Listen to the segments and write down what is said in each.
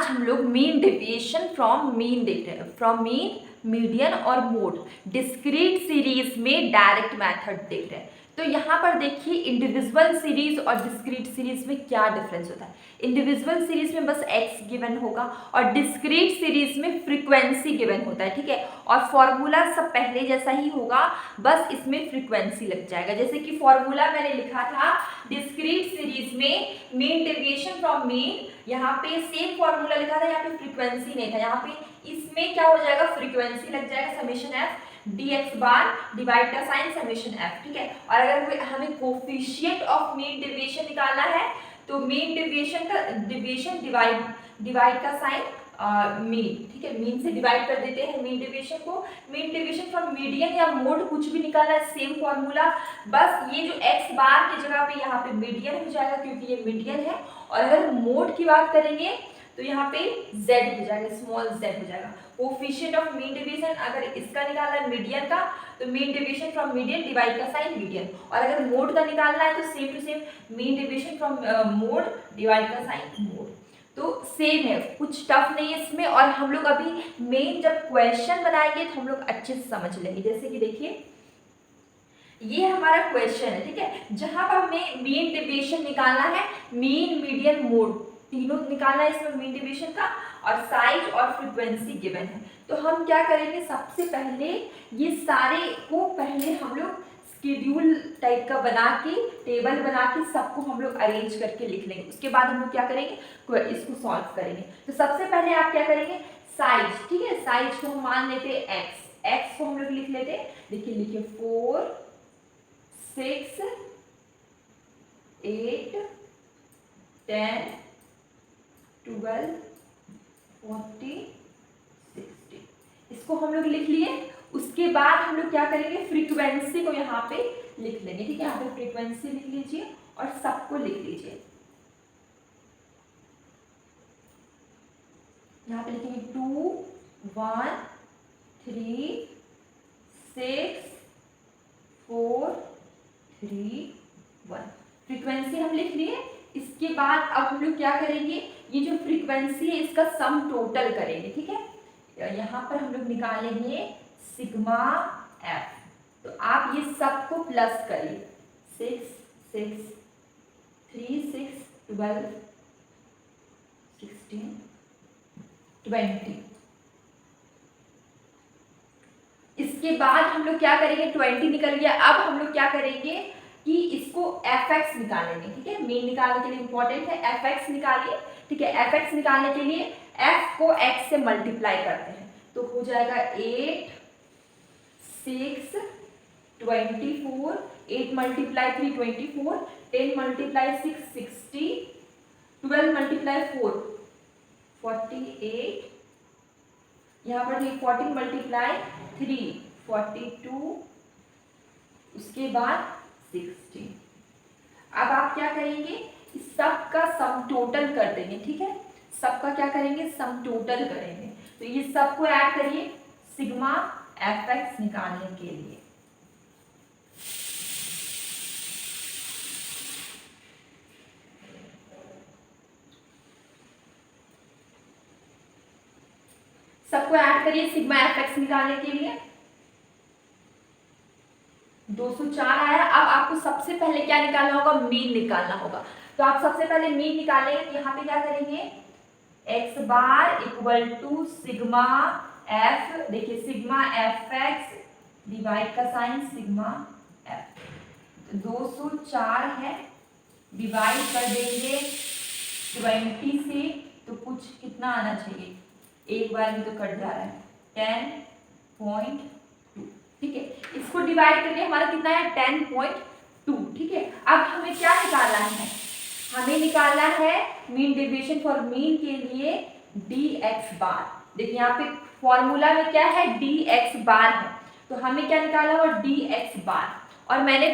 आज हम लोग मीन डेविएशन फ्रॉम मीन देख रहे हैं, फ्रॉम मीन, मीडियन और मोड डिस्क्रीट सीरीज में डायरेक्ट मेथड देख रहे हैं। तो यहाँ पर देखिए इंडिविजुअल सीरीज और डिस्क्रीट सीरीज में क्या डिफरेंस होता है। इंडिविजुअल सीरीज में बस x गिवन होगा और डिस्क्रीट सीरीज में फ्रीक्वेंसी गिवन होता है, ठीक है। और फॉर्मूला सब पहले जैसा ही होगा, बस इसमें फ्रीक्वेंसी लग जाएगा। जैसे कि फॉर्मूला मैंने लिखा था डिस्क्रीट सीरीज में मीन डेविएशन फ्रॉम मीन, यहाँ पे सेम फॉर्मूला लिखा था, यहाँ पे फ्रीक्वेंसी नहीं था, यहाँ पे इसमें क्या हो जाएगा, फ्रीक्वेंसी लग जाएगा, समेशन एफ dx बार डिवाइड का साइन समेशन f, ठीक है। और अगर हमें कोफिशिएंट ऑफ मीन डेविएशन निकालना है तो मीन डेविएशन डिवाइड का साइन मीन, ठीक है, मीन से डिवाइड कर देते हैं मीन डेविएशन को। मीन डेविएशन फ्रॉम मीडियन या मोड कुछ भी निकालना है, सेम फॉर्मूला, बस ये जो x बार की जगह पे यहाँ पे मीडियन हो जाएगा क्योंकि ये मीडियन है। और अगर मोड की बात करेंगे तो यहाँ पे z हो जाएगा, स्मॉल z हो जाएगा। कोफिशिएंट ऑफ मीन डेविएशन अगर इसका निकालना है मीडियन का तो mean deviation from median divide का साइन मीडियन, और अगर मोड का निकालना है तो same to same mean deviation from mode divide का साइन मोड। तो सेम है, कुछ टफ नहीं है इसमें। और हम लोग अभी मेन जब क्वेश्चन बनाएंगे तो हम लोग अच्छे से समझ लेंगे। जैसे कि देखिए ये हमारा क्वेश्चन है, ठीक है, जहां पर हमें मीन डेविएशन निकालना है, मीन मीडियन मोड तीनों निकालना है इसमें मीन डेविएशन का, और साइज और फ्रीक्वेंसी गिवन है। तो हम क्या करेंगे, सबसे पहले ये सारे को पहले हम लोग शेड्यूल टाइप का बना के, टेबल बना के सबको हम लोग अरेंज करके लिख लेंगे। उसके बाद हम लोग क्या करेंगे, इसको सॉल्व करेंगे। तो सबसे पहले आप क्या करेंगे, साइज, ठीक है, साइज को हम मान लेते हैं एक्स को हम लोग लिख लेते हैं। देखिए लिखिए 4 6 8 10 12 40 60, इसको हम लोग लिख लिए। उसके बाद हम लोग क्या करेंगे, फ्रीक्वेंसी को यहाँ पे लिख लेंगे, ठीक है। यहाँ पे फ्रीक्वेंसी लिख लीजिए और सबको लिख लीजिए। यहाँ पे लिखेंगे 2 1 3 6 4 3 1, फ्रीक्वेंसी हम लिख लिए। इसके बाद अब हम लोग क्या करेंगे, ये जो फ्रीक्वेंसी है इसका सम टोटल करेंगे, ठीक है। यहाँ पर हम लोग निकालेंगे सिग्मा एफ। तो आप ये सबको प्लस करिए, 6 6 3 6 12 16 20। इसके बाद हम लोग क्या करेंगे, 20 निकल गया। अब हम लोग क्या करेंगे कि इसको fx निकालेंगे, ठीक है। मीन निकालने के लिए इंपॉर्टेंट है, fx निकालिए, ठीक है। fx निकालने के लिए f को x से मल्टीप्लाई करते हैं तो हो जाएगा 8 6 24, 8 मल्टीप्लाई 3 24, 10 मल्टीप्लाई 6 60, 12 मल्टीप्लाई 4 48, यहाँ पर 14 मल्टीप्लाई 3 42, उसके बाद 16। अब आप क्या करेंगे, इस सब का सम टोटल कर देंगे, ठीक है। सबका क्या करेंगे, सम टोटल करेंगे। तो ये सबको ऐड करिए सिग्मा एफ निकालने के लिए। सबको ऐड करिए सिग्मा एफ निकालने के लिए। 204 आया। अब आपको सबसे पहले क्या निकालना होगा, मीन निकालना होगा। तो आप सबसे पहले मीन निकालेंगे तो यहाँ पे क्या करेंगे, x bar equal to sigma F, देखिए सिग्मा एफ एक्स डिवाइड का साइन सिग्मा एफ। 204 है, डिवाइड कर देंगे 20 से, तो कुछ कितना आना चाहिए, एक बार में तो कट जा रहा है, 10.2, ठीक है। इसको डिवाइड करके हमारा कितना है, 10.2, ठीक है। अब हमें क्या निकालना है, हमें निकालना है मीन डेविएशन फॉर मीन के लिए dx बार। देखिए यहाँ पे फॉर्मूला में क्या है, dx बार है, तो हमें क्या निकालना होगा, dx बार। और मैंने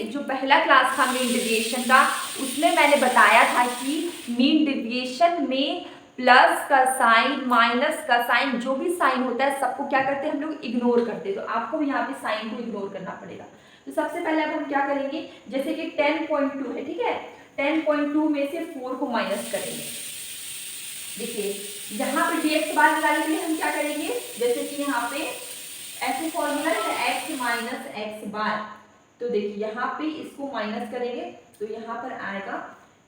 जो पहला क्लास था मीन डेविएशन का, उसमें मैंने बताया था कि मीन डेविएशन में प्लस का साइन, माइनस का साइन, जो भी साइन होता है सबको क्या करते हैं हम लोग, इग्नोर करते हैं। तो आपको भी यहाँ पे साइन को इग्नोर करना पड़ेगा। तो सबसे पहले अब हम क्या करेंगे, जैसे कि 10.2 है, ठीक है, 10.2 में से 4 को माइनस करेंगे, देखिए यहाँ पे dx बार निकालने के लिए हम क्या करेंगे, जैसे कि यहाँ पे ऐसे फॉर्मूला है x माइनस एक्स बार, तो देखिए यहाँ पे इसको माइनस करेंगे तो यहाँ पर आएगा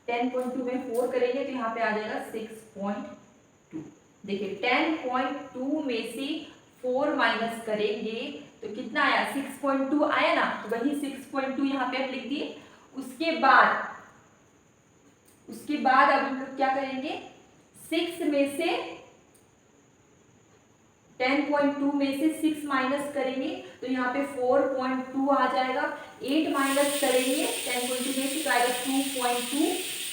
10.2 में 4 करेंगे तो यहाँ पे आ जाएगा 6.2। देखिए 10.2 में से 4 माइनस करेंगे तो कितना आया, 6.2 आया ना, तो वही 6.2 यहाँ पे आप लिख दिए। उसके बाद अब हम लोग क्या करेंगे, 6 में से 10.2 में से 6 माइनस करेंगे तो यहाँ पे 4.2 आ जाएगा। 8 माइनस करेंगे 10.2 में से तो आएगा 2.2।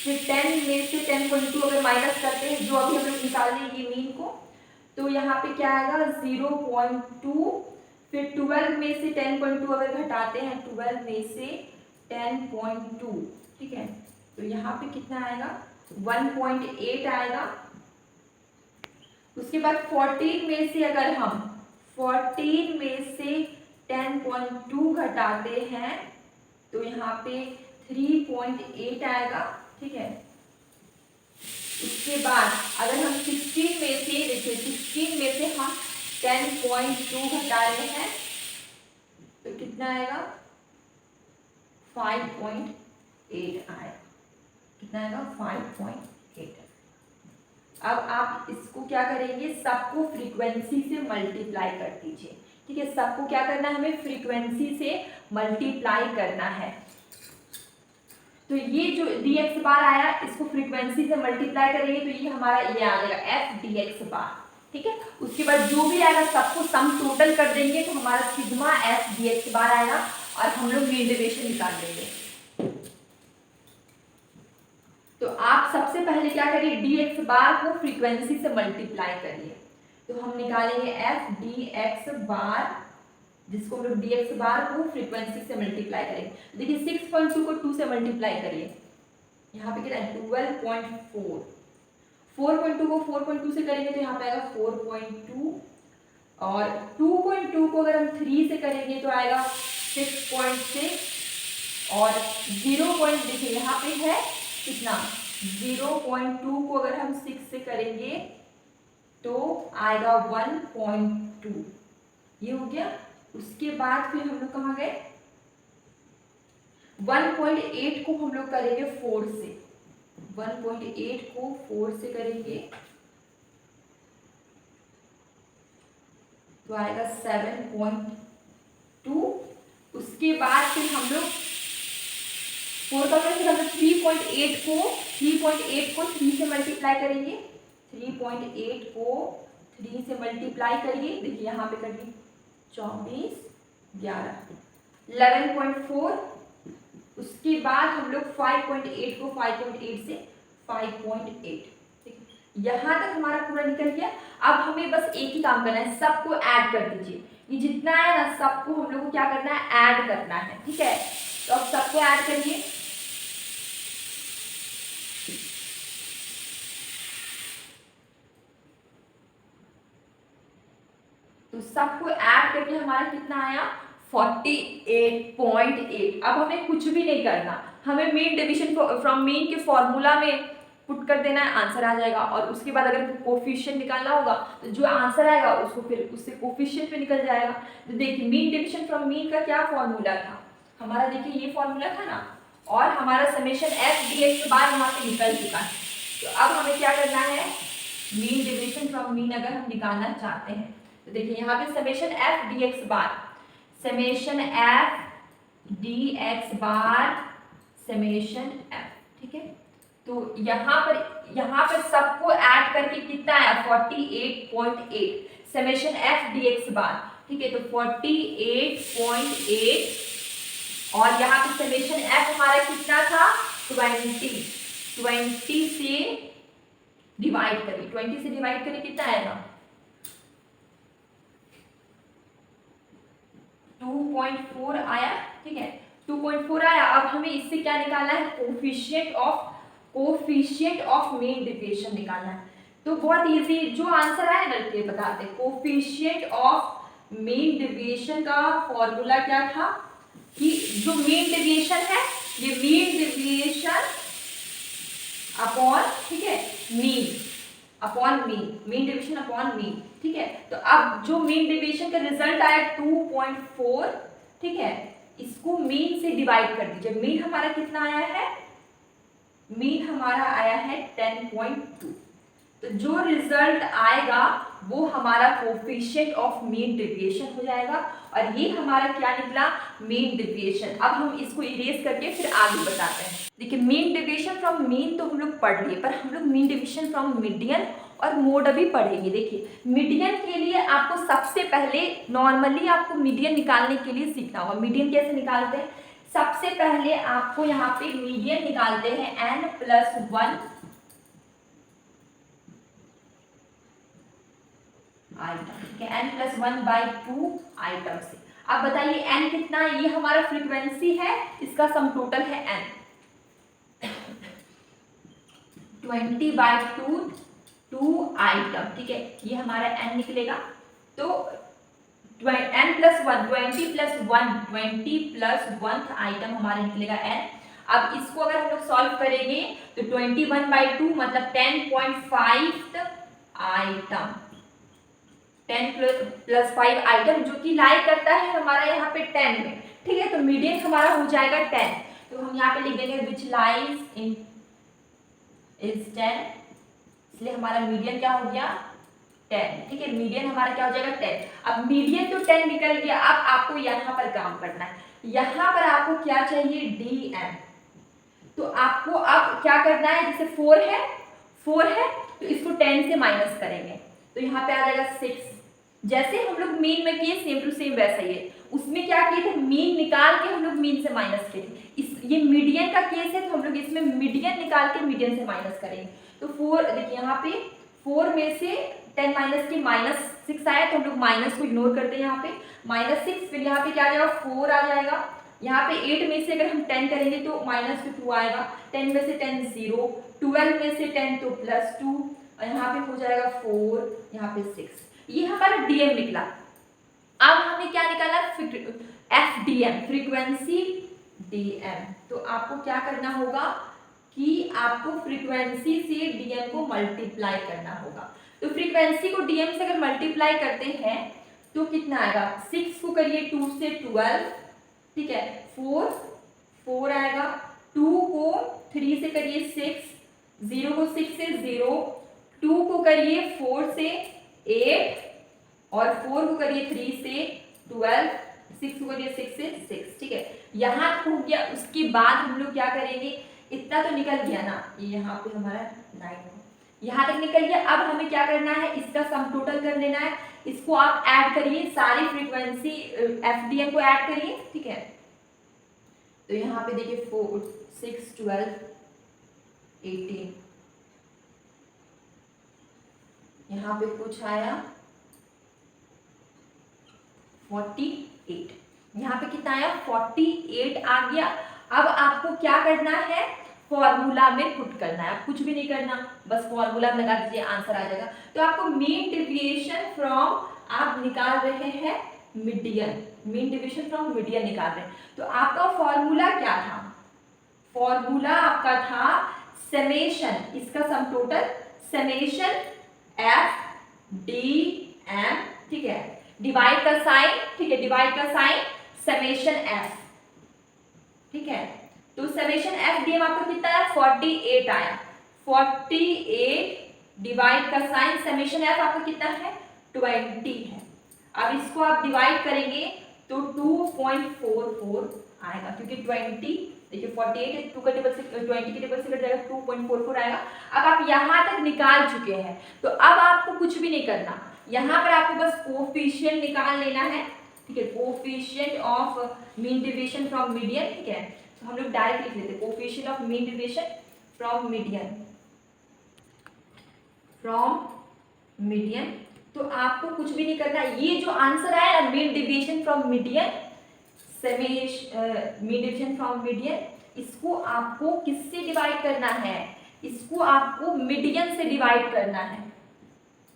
फिर 10 में से 10.2 अगर माइनस करते हैं, जो अभी हम लोग निकाल लेंगे मीन को, तो यहाँ पे क्या आएगा 0.2। फिर 12 में से 10.2 अगर घटाते हैं, 12 में से 10.2, ठीक है, तो यहाँ पे कितना आएगा 1.8 आएगा। उसके बाद 14 में से अगर हम 14 में से 10.2 घटाते हैं तो यहाँ पे 3.8 आएगा, ठीक है। उसके बाद अगर हम 16 में से, देखिए 16 में से हम 10.2 घटा रहे हैं तो कितना आएगा 5.8 आएगा, कितना आएगा 5.8। अब आप इसको क्या करेंगे, सबको फ्रीक्वेंसी से मल्टीप्लाई कर दीजिए, ठीक है। सबको क्या करना है, हमें फ्रीक्वेंसी से मल्टीप्लाई करना है। तो ये जो dx बार आया, इसको फ्रीक्वेंसी से मल्टीप्लाई करेंगे तो ये हमारा ये आ जाएगा f dx बार, ठीक है। उसके बाद जो भी आएगा सबको सम टोटल कर देंगे तो हमारा सिग्मा f dx बार आएगा और हम लोग मीन डेविएशन निकाल लेंगे। तो आप सबसे पहले क्या करिए, dx बार को फ्रीक्वेंसी से मल्टीप्लाई करिए। तो हम निकालेंगे f dx बार, जिसको हम लोग dx बार को फ्रीक्वेंसी से मल्टीप्लाई करेंगे। देखिए 6.2 को 2 से मल्टीप्लाई करिए, यहाँ पे कितना है 12.4। 4.2 को 4.2 से करेंगे तो यहाँ पे आएगा 4.2 और 2.2 को अगर हम 3 से करेंगे तो आएगा 6.6 और 0. देखिए यहाँ पे है कितना 0.2 को अगर हम 6 से करेंगे तो आएगा 1.2, ये हो गया। उसके बाद फिर हम लोग कहाँ गए, 1.8 को हम लोग करेंगे 4 से, 1.8 को 4 से करेंगे तो आएगा 7.2। उसके बाद फिर हम लोग 4 का फिर हम लोग 3.8 को 3 से मल्टीप्लाई करेंगे, 3.8 को 3 से मल्टीप्लाई करिए। देखिए यहाँ पे करिए 24, 11, 11.4। उसके बाद हम लोग 5.8 को 5.8 से 5.8, यहाँ तक हमारा पूरा निकल गया। अब हमें बस एक ही काम करना है, सबको ऐड कर दीजिए। ये जितना है ना सबको हम लोग को क्या करना है, ऐड करना है, ठीक है। तो अब सबको ऐड करिए। तो सबको ऐड करके हमारा कितना आया 48.8। अब हमें कुछ भी नहीं करना, हमें मीन डिवीजन फ्रॉम मीन के फॉर्मूला में पुट कर देना है, आंसर आ जाएगा। और उसके बाद अगर कोफिशिएंट निकालना होगा तो जो आंसर आएगा उसको फिर उससे कोफिशिएंट पे निकल जाएगा। तो देखिए मीन डिवीजन फ्रॉम मीन का क्या फॉर्मूला था हमारा, देखिए ये फॉर्मूला था ना, और हमारा समेशन f dx बार यहाँ पे निकल चुका है। तो अब हमें क्या करना है, मीन डिवीजन फ्रॉम मीन अगर हम निकालना चाहते हैं तो देखिए यहाँ पे समेशन f dx बार, समेशन f dx बार समेशन f, ठीक है। तो यहाँ पर सबको ऐड करके कितना आया 48.8 समेशन f dx बार, ठीक है। तो 48.8 और यहाँ पे समेशन f हमारा कितना था 20 से डिवाइड करिए, 20 से डिवाइड करिए कितना आएगा 2.4 आया, ठीक है। 2.4 आया। अब हमें इससे क्या निकालना है, कोफिशिएंट ऑफ मीन डेविएशन निकालना है। तो बहुत इजी, जो आंसर आया ना ये बताते हैं। कोफिशिएंट ऑफ मीन डेविएशन का फॉर्मूला क्या था कि जो मीन डेविएशन है ये मीन डेविएशन अपॉन, ठीक है, mean upon mean division upon mean, ठीक है। तो अब जो मीन डिवीजन का रिजल्ट आया 2.4, ठीक है, इसको मीन से डिवाइड कर दीजिए। मीन हमारा कितना आया है, मीन हमारा आया है 10.2। तो जो रिजल्ट आएगा वो हमारा कोफिशिएंट ऑफ मीन डेविएशन हो जाएगा, और ये हमारा क्या निकला, मीन डेविएशन। अब हम इसको इरेज करके फिर आगे बताते हैं। देखिए मीन डेविएशन फ्रॉम मीन तो हम लोग पढ़ लिए, पर हम लोग मीन डेविएशन फ्रॉम मीडियन और मोड अभी पढ़ेंगे। देखिए मीडियन के लिए आपको सबसे पहले नॉर्मली आपको मीडियन निकालने के लिए सीखना होगा। मीडियन कैसे निकालते हैं, सबसे पहले आपको यहाँ पे मीडियन निकालते हैं n+1 आइटम, ठीक है, n+1/2 आइटम से। अब बताइए n कितना है, ये हमारा फ्रीक्वेंसी है, इसका सम टोटल है n 20/2 2 आइटम, ठीक है, ये हमारा n निकलेगा। तो n+1 20+1 आइटम हमारा निकलेगा n। अब इसको अगर हम लोग सॉल्व करेंगे तो 21/2 मतलब 10.5 आइटम, 10+5 आइटम जो कि लाई करता है हमारा यहाँ पे 10 में, ठीक है। तो मीडियन हमारा हो जाएगा 10। तो हम यहाँ पे लिख देंगे विच लाइज इन इज 10, इसलिए हमारा मीडियन क्या हो गया 10, ठीक है। मीडियन हमारा क्या हो जाएगा 10। अब मीडियन तो 10 निकल गया, अब आपको यहाँ पर काम करना है। यहाँ पर आपको क्या चाहिए, DM। तो आपको अब क्या करना है, जैसे 4 है तो इसको 10 से माइनस करेंगे तो यहाँ पे आ जाएगा 6। जैसे हम लोग मीन में किए सेम टू सेम वैसा ही है। उसमें क्या किए थे, मीन निकाल के हम लोग मीन से माइनस किए थे। ये मीडियन का केस है तो हम लोग इसमें मीडियन निकाल के मीडियन से माइनस करेंगे। तो 4 देखिए यहाँ पे 4 में से 10 माइनस के -6 आया, तो हम लोग माइनस को इग्नोर करते हैं यहाँ पे -6। फिर यहाँ पे क्या आ जाएगा 4 आ जाएगा। यहाँ पे 8 में से अगर हम 10 करेंगे तो -2 आएगा, 10 में से 10 0, 12 में से 10 तो +2, और यहाँ पे हो जाएगा 4, यहाँ पे 6। ये हमारा DM निकला। अब हमें क्या निकाला, FDM, फ्रीक्वेंसी DM। तो आपको क्या करना होगा कि आपको फ्रीक्वेंसी से DM को मल्टीप्लाई करना होगा। तो फ्रीक्वेंसी को DM से अगर मल्टीप्लाई करते हैं तो कितना आएगा, 6 को करिए 2 से 12, ठीक है, 4 आएगा, 2 को 3 से करिए 6, 0 को 6 से 0, 2 को करिए 4 से 8, और 4 को करिए 3 से 12, 6 को करिए 6 से 6, ठीक है। यहाँ हो गया। उसके बाद हम लोग क्या करेंगे, इतना तो निकल गया ना, ये यहाँ पे हमारा 9 यहाँ तक निकल गया। अब हमें क्या करना है, इसका सम टोटल कर लेना है। इसको आप ऐड करिए, सारी फ्रीक्वेंसी FDM को ऐड करिए, ठीक है। तो यहाँ पे देखिए 4 6 12 18, यहाँ पे कुछ आया 48, यहाँ पे कितना आया 48 आ गया। अब आपको क्या करना है, फॉर्मूला में पुट करना है। आप कुछ भी नहीं करना, बस फॉर्मूला में लगा दीजिए, आंसर आ जाएगा। तो आपको मीन डेविएशन फ्रॉम, आप निकाल रहे हैं median, mean deviation from median निकाल रहे हैं। तो आपका फॉर्मूला क्या था, फॉर्मूला आपका था समेशन, इसका सम टोटल समेशन FDM, ठीक है, डिवाइड का साइन, ठीक है, डिवाइड का साइन समेशन F, ठीक है। तो समेशन FDM आपका कितना आया, 48 आया, 48 डिवाइड का साइन समेशन F आपका कितना है 20 है। अब इसको आप डिवाइड करेंगे तो 2.44 आएगा, क्योंकि 20 देखिए 48 है, 2 का टेबल से 20 के टेबल से कट जाएगा, 2.44 आएगा। अब आप यहाँ तक निकाल चुके हैं, तो अब आपको कुछ भी नहीं करना, यहाँ पर आपको बस कोफिशिएंट निकाल लेना है, ठीक है, coefficient of mean deviation from median, ठीक है। तो हम लोग डायरेक्ट लिख लेते हैं coefficient of mean deviation from median. तो आपको कुछ भी नहीं करना, ये जो आंसर आया ना mean deviation from median, mean deviation from median, इसको आपको किससे डिवाइड करना है, इसको आपको मीडियन से डिवाइड करना है।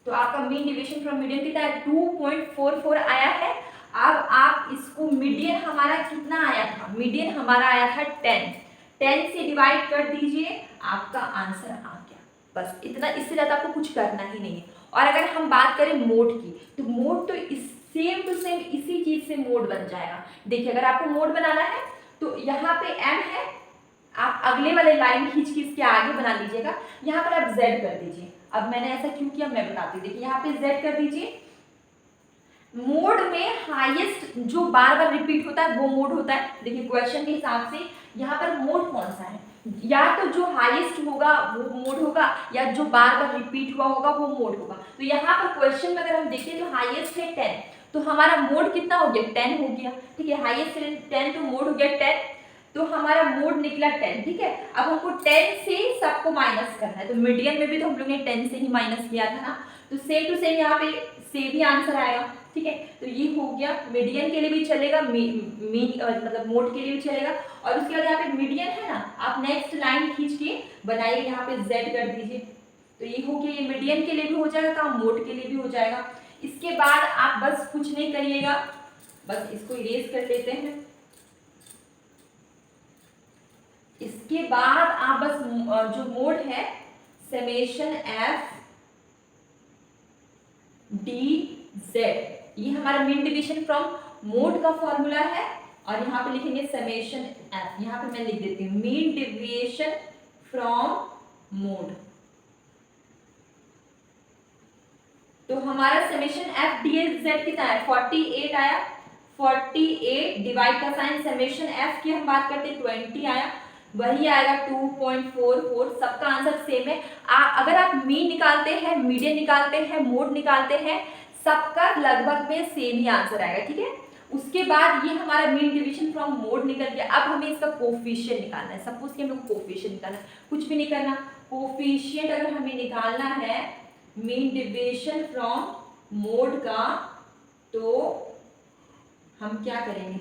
तो आपका मीन डेविएशन फ्रॉम मीडियन कितना है 2.44 आया है। अब आप इसको मीडियन हमारा कितना आया था, मीडियन हमारा आया था 10 से डिवाइड कर दीजिए, आपका आंसर आ गया। बस इतना, इससे ज़्यादा आपको कुछ करना ही नहीं है। और अगर हम बात करें मोड की, तो मोड तो इस सेम टू सेम इसी चीज़ से मोड बन जाएगा। देखिए अगर आपको मोड बनाना है तो यहाँ पे m है, आप अगले वाले लाइन खींच के इसके आगे बना लीजिएगा, यहाँ पर आप z कर दीजिए। अब मैंने ऐसा क्यों किया मैं बताती हूँ। देखिए यहाँ पे z कर दीजिए। मोड में हाईएस्ट जो बार बार रिपीट होता है वो मोड होता है। देखिए क्वेश्चन के हिसाब से यहाँ पर मोड कौन सा है, या तो जो हाईएस्ट होगा वो मोड होगा, या जो बार बार रिपीट हुआ होगा वो मोड होगा। तो यहाँ पर क्वेश्चन में अगर हम देखें तो हाईएस्ट है 10, तो हमारा मोड कितना हो गया, 10 हो गया। ठीक है, हाईएस्ट 10 तो मोड हो गया 10, तो हमारा मोड निकला 10। ठीक है, अब हमको 10 से सबको माइनस करना है, तो मीडियन में भी तो हम लोग ने 10 से ही माइनस किया था ना, तो सेम टू सेम यहाँ पे सेम ही आंसर आएगा। ठीक है, तो ये हो गया। मीडियन के लिए भी चलेगा, मतलब मोड के लिए भी चलेगा। और उसके बाद यहाँ पे मीडियन है ना, आप नेक्स्ट लाइन खींच के बनाइए, यहाँ पे z कर दीजिए। तो ये हो गया, ये मीडियन के लिए भी हो जाएगा काम, मोड के लिए भी हो जाएगा। इसके बाद आप बस कुछ नहीं करिएगा, बस इसको इरेज कर लेते हैं। इसके बाद आप बस जो मोड है समेशन f dz, ये हमारा मीन डिवीजन फ्रॉम मोड का फॉर्मूला है। और यहाँ पे लिखेंगे समेशन f, यहाँ पे मैं लिख देती हूँ मीन डिविएशन फ्रॉम मोड। तो हमारा समेशन f dz कितना है, 48 आया। 48 डिवाइड का साइन समेशन f की हम बात करते हैं 20 आया, वही आएगा 2.44। सबका आंसर सेम है। अगर आप मीन निकालते हैं, मीडियन निकालते हैं, मोड निकालते हैं, सबका लगभग में सेम ही आंसर आएगा। ठीक है, उसके बाद ये हमारा मीन डिवीजन फ्रॉम मोड निकल गया। अब हमें इसका कोफिशिएंट निकालना है। सपोज कि हमें कोफिशिएंट निकालना है, कुछ भी नहीं करना। कोफिशिएंट अगर हमें निकालना है मीन डिवीजन फ्रॉम मोड का, तो हम क्या करेंगे,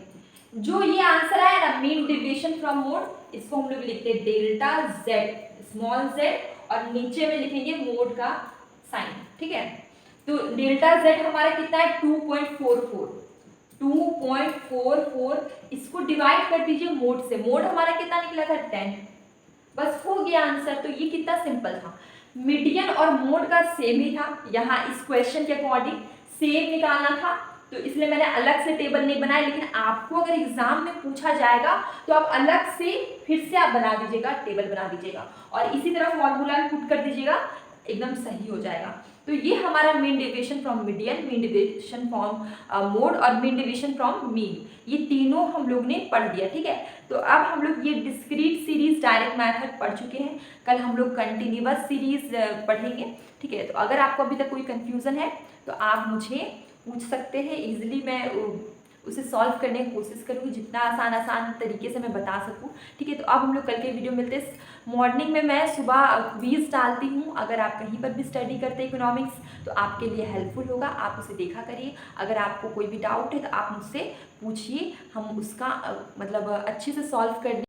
जो ये आंसर आया ना मीन डिवीजन फ्रॉम मोड, इसको हम लोग लिखते हैं डेल्टा z, स्मॉल z, और नीचे में लिखेंगे मोड का साइन। ठीक है, तो डेल्टा z हमारा कितना है 2.44, 2.44। इसको डिवाइड कर दीजिए मोड से, मोड हमारा कितना निकला था 10, बस हो गया आंसर। तो ये कितना सिंपल था, मीडियन और मोड का सेम ही था। यहाँ इस क्वेश्चन के अकॉर्डिंग सेम निकालना था, तो इसलिए मैंने अलग से टेबल नहीं बनाया। लेकिन आपको अगर एग्जाम में पूछा जाएगा तो आप अलग से फिर से आप बना दीजिएगा, टेबल बना दीजिएगा, और इसी तरह फॉर्मूला पुट कर दीजिएगा, एकदम सही हो जाएगा। तो ये हमारा mean division from median, mean division from mode और मीन डिवीजन फ्रॉम मीन, ये तीनों हम लोग ने पढ़ दिया। ठीक है, तो अब हम लोग ये डिस्क्रीट सीरीज डायरेक्ट मेथड पढ़ चुके हैं। कल हम लोग कंटिन्यूअस सीरीज पढ़ेंगे। ठीक है, तो अगर आपको अभी तक कोई कंफ्यूजन है तो आप मुझे पूछ सकते हैं, इजीली मैं उसे सॉल्व करने की कोशिश करूँगी, जितना आसान तरीके से मैं बता सकूँ। ठीक है, तो अब हम लोग कल के वीडियो मिलते हैं। मॉर्निंग में मैं सुबह क्विज डालती हूँ, अगर आप कहीं पर भी स्टडी करते हैं इकोनॉमिक्स तो आपके लिए हेल्पफुल होगा, आप उसे देखा करिए। अगर आपको कोई भी डाउट है तो आप मुझसे पूछिए, हम उसका मतलब अच्छे से सॉल्व कर